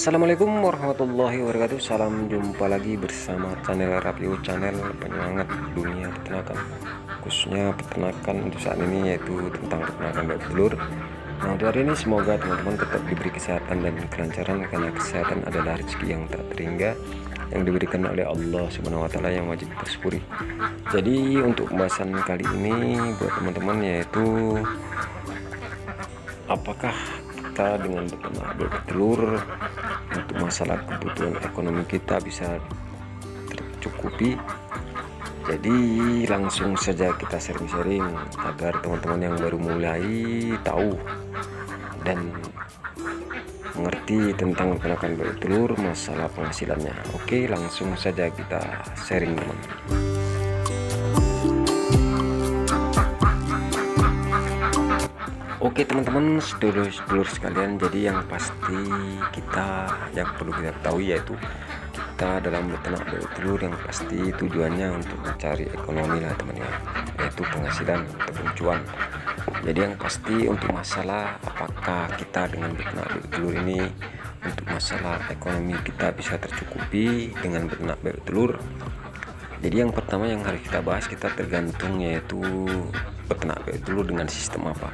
Assalamualaikum warahmatullahi wabarakatuh. Salam jumpa lagi bersama channel Rapio, channel penyemangat dunia peternakan, khususnya peternakan untuk saat ini, yaitu tentang peternakan bebek telur. Nah, untuk hari ini semoga teman-teman tetap diberi kesehatan dan kelancaran, karena kesehatan adalah rezeki yang tak terhingga yang diberikan oleh Allah Subhanahu wa Ta'ala, yang wajib kita syukuri. Jadi untuk pembahasan kali ini buat teman-teman, yaitu apakah kita dengan beternak bebek telur untuk masalah kebutuhan ekonomi kita bisa tercukupi. Jadi langsung saja kita sharing-sharing agar teman-teman yang baru mulai tahu dan mengerti tentang peternakan bebek telur, masalah penghasilannya. Oke, langsung saja kita sharing, teman-teman. Oke teman-teman, sedulur-sedulur sekalian, jadi yang pasti yang perlu kita ketahui yaitu kita dalam beternak bebek telur yang pasti tujuannya untuk mencari ekonomi lah teman-teman, yaitu penghasilan atau cuan. Jadi yang pasti untuk masalah apakah kita dengan beternak bebek telur ini untuk masalah ekonomi kita bisa tercukupi dengan beternak bebek telur. Jadi yang pertama yang harus kita bahas, kita tergantung yaitu beternak bebek telur dengan sistem apa.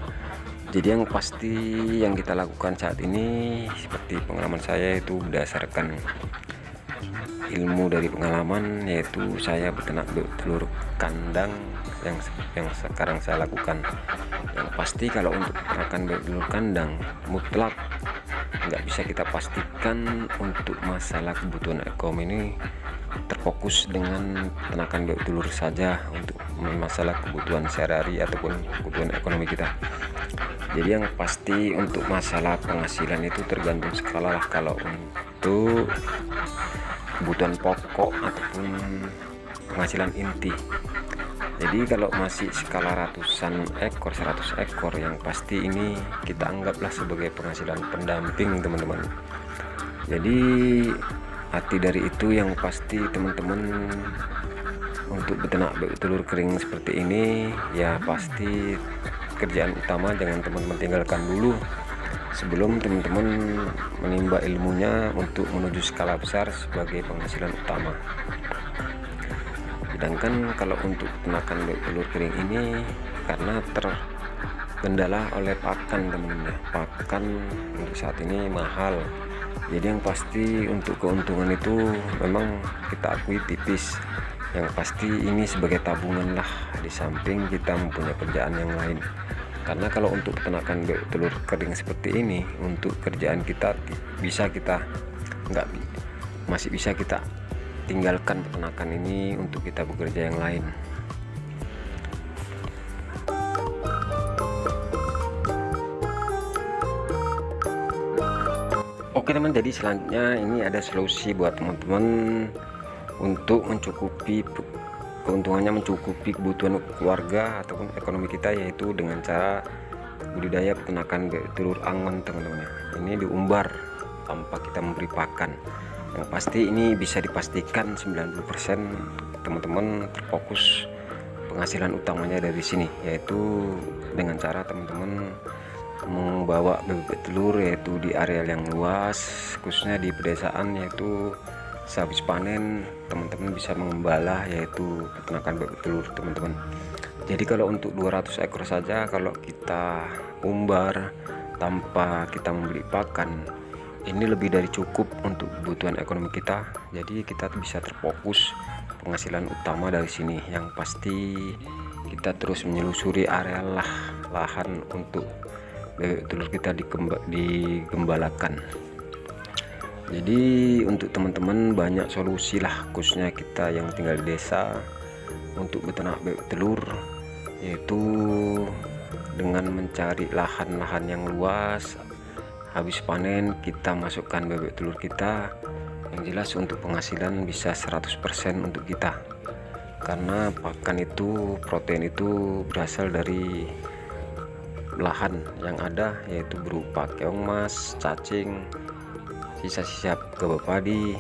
Jadi yang pasti yang kita lakukan saat ini, seperti pengalaman saya, itu berdasarkan ilmu dari pengalaman, yaitu saya beternak bebek telur kandang yang sekarang saya lakukan. Yang pasti kalau untuk peternakan bebek telur kandang mutlak nggak bisa kita pastikan untuk masalah kebutuhan ekonomi ini terfokus dengan peternakan bebek telur saja untuk masalah kebutuhan sehari-hari ataupun kebutuhan ekonomi kita. Jadi yang pasti untuk masalah penghasilan itu tergantung skala lah. Kalau untuk kebutuhan pokok ataupun penghasilan inti, jadi kalau masih skala ratusan ekor, 100 ekor, yang pasti ini kita anggaplah sebagai penghasilan pendamping, teman-teman. Jadi arti dari itu yang pasti teman-teman untuk beternak bebek telur kering seperti ini, ya pasti kerjaan utama jangan teman-teman tinggalkan dulu sebelum teman-teman menimba ilmunya untuk menuju skala besar sebagai penghasilan utama. Sedangkan kalau untuk peternakan bebek telur kering ini, karena terkendala oleh pakan, teman-teman, pakan untuk saat ini mahal. Jadi yang pasti untuk keuntungan itu memang kita akui tipis. Yang pasti ini sebagai tabungan lah, di samping kita mempunyai kerjaan yang lain. Karena kalau untuk peternakan bebek telur kering seperti ini, untuk kerjaan kita masih bisa kita tinggalkan peternakan ini untuk kita bekerja yang lain. Oke teman, jadi selanjutnya ini ada solusi buat teman-teman untuk mencukupi keuntungannya, mencukupi kebutuhan keluarga ataupun ekonomi kita, yaitu dengan cara budidaya peternakan bebek telur angon, teman-teman. Ini diumbar tanpa kita memberi pakan. Yang pasti ini bisa dipastikan 90% teman-teman terfokus penghasilan utamanya dari sini, yaitu dengan cara teman-teman membawa bebek telur yaitu di area yang luas, khususnya di pedesaan, yaitu sehabis panen teman-teman bisa mengembala, yaitu peternakan bebek telur, teman-teman. Jadi kalau untuk 200 ekor saja kalau kita umbar tanpa kita membeli pakan, ini lebih dari cukup untuk kebutuhan ekonomi kita. Jadi kita bisa terfokus penghasilan utama dari sini. Yang pasti kita terus menyelusuri area lahan untuk bebek telur kita digembalakan. Jadi untuk teman-teman banyak solusi lah, khususnya kita yang tinggal di desa, untuk beternak bebek telur, yaitu dengan mencari lahan-lahan yang luas. Habis panen kita masukkan bebek telur kita, yang jelas untuk penghasilan bisa 100% untuk kita. Karena pakan itu, protein itu berasal dari lahan yang ada, yaitu berupa keong mas, cacing, sisa-sisa gabah padi.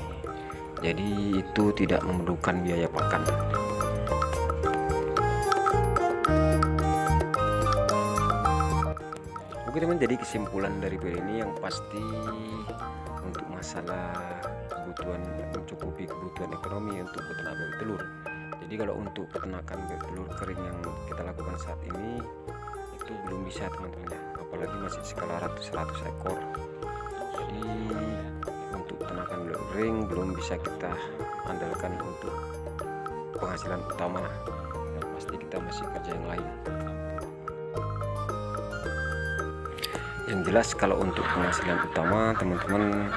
Jadi itu tidak memerlukan biaya pakan. Oke teman, jadi kesimpulan dari video ini yang pasti untuk masalah kebutuhan, mencukupi kebutuhan ekonomi untuk peternak bebek telur. Jadi kalau untuk peternakan bebek telur kering yang kita lakukan saat ini itu belum bisa teman-teman ya, apalagi masih skala ratus ekor. Jadi untuk peternakan bebek kering belum bisa kita andalkan untuk penghasilan utama, dan pasti kita masih kerja yang lain. Yang jelas kalau untuk penghasilan utama teman-teman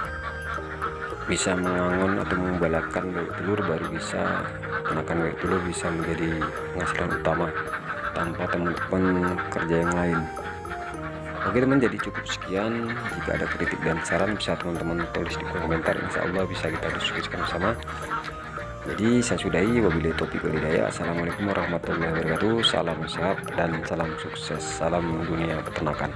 bisa mengangon atau membalakan bebek telur, baru bisa peternakan bebek telur bisa menjadi penghasilan utama tanpa teman-teman kerja yang lain. Oke teman, jadi cukup sekian. Jika ada kritik dan saran bisa teman-teman tulis di kolom komentar, insya Allah bisa kita diskusikan bersama. Jadi saya sudahi, wabillahi taufiq wal hidayah. Assalamualaikum warahmatullahi wabarakatuh. Salam sehat dan salam sukses, salam dunia peternakan.